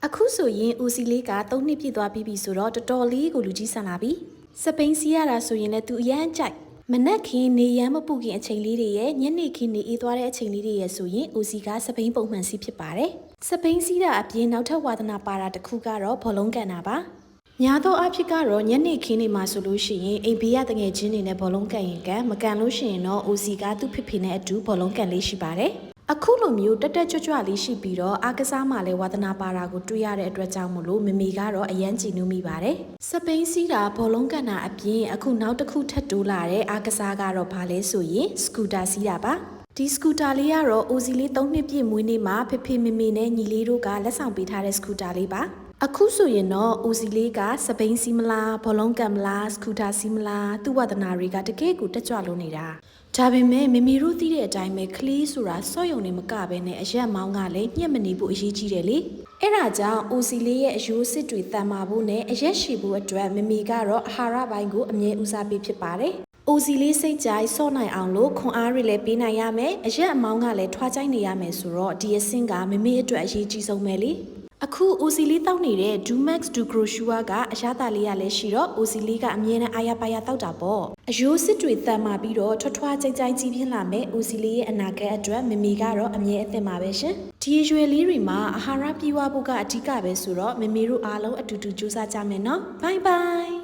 အခုဆိုရင်ဦးစီလေးက3နှစ်ပြည့်သွားပြီဆိုတော့တော်တော်လေးကိုလူကြီးဆန်လာပြီစပိန်စီးရတာဆိုရင်လည်းသူအရန်ကြိုက်မနက်ခင်းနေရမ်းမပူခင်အချိန်လေးတွေရဲ့ညနေခင်းနေအေးသွားတဲ့အချိန်လေးတွေရဲ့ဆိုရင်ဦးစီကစပိန်ပုံမှန်စီးဖြစ်ပါတယ်စပိန်စီးတာအပြင်နောက်ထပ်ဝါသနာပါတာတစ်ခုကတော့ဘောလုံးကန်တာပါညာတော့အဖြစ်ကတော့ညနေခင်းနေမှာဆိုလို့ရှိရင်အိမ်ဘေးရတငယ်ချင်းတွေနဲ့ဘောလုံးကန်ရင်ကန်မကန်လို့ရှိရင်တော့ဦးစီကသူ့ဖေဖေနဲ့အတူဘောလုံးကန်လေးရှိပါတယ်အခုလိုမျိုးတက်တက်ကြွကြွလေးရှိပြီးတော့အားကစားမှလည်းဝါသနာပါတာကိုတွေ့ရတဲ့အတွက်ကြောင့်မို့လို့မမေကတော့အရန်ကြည်နူးမိပါတယ်စပိန်စီးတာဘောလုံးကန်တာအပြင်အခုနောက်တစ်ခုထပ်တိုးလာတဲ့အားကစားကတော့ဘာလဲဆိုရင်စကူတာစီးတာပါဒီစကူတာလေးကတော့အိုစီလေး3နှစ်ပြည့်မွေးနေ့မှာဖေဖေမေမေနဲ့ညီလေးတို့ကလက်ဆောင်ပေးထားတဲ့စကူတာလေးပါအခုဆိုရင်တော့အိုစီလေးကစပိန်စီမလားဘောလုံးကန်မလားစကူတာစီမလားသူ့ဝါသနာတွေကတကယ်ကိုတက်ကြွလို့နေတာဒါပေမဲ့မမီတို့သိတဲ့အတိုင်းပဲကလေးဆိုတာစော့ယုံနေမကပဲနဲ့အရက်မောင်းကလည်းညှက်မနေဖို့အရေးကြီးတယ်လေအဲ့ဒါကြောင့်အိုစီလေးရဲ့အယိုးစစ်တွေတန်မာဖို့နဲ့အရက်ရှည်ဖို့အတွက်မမီကတော့အာဟာရပိုင်းကိုအမြဲဦးစားပေးဖြစ်ပါတယ်အိုစီလေးစိတ်ကြိုက်စော့နိုင်အောင်လို့ခွန်အားတွေလည်းပေးနိုင်ရမယ်အရက်အမောင်းကလည်းထွားကြိုက်နေရမယ်ဆိုတော့ဒီအဆင့်ကမမီအတွက်အရေးကြီးဆုံးပဲလေအခုအိုစီလေးတောက်နေတဲ့ Dumax Ducroshua ကအရသာလေးရလဲရှိတော့အိုစီလေးကအမြဲတမ်းအာရပါရတောက်တာပေါ့အယိုးစစ်တွေတန်မာပြီးတော့ထွထွားကြိုက်ကြိုက်ကြီးပြင်းလာမယ်အိုစီလေးရဲ့အနာဂတ်အတွက်မမီကတော့အမြဲအသင့်ပါပဲရှင်ဒီရွယ်လေးတွေမှာအာဟာရပြည့်ဝဖို့ကအဓိကပဲဆိုတော့မမီတို့အားလုံးအတူတူကြိုးစားကြမယ်နော်ဘိုင်ဘိုင်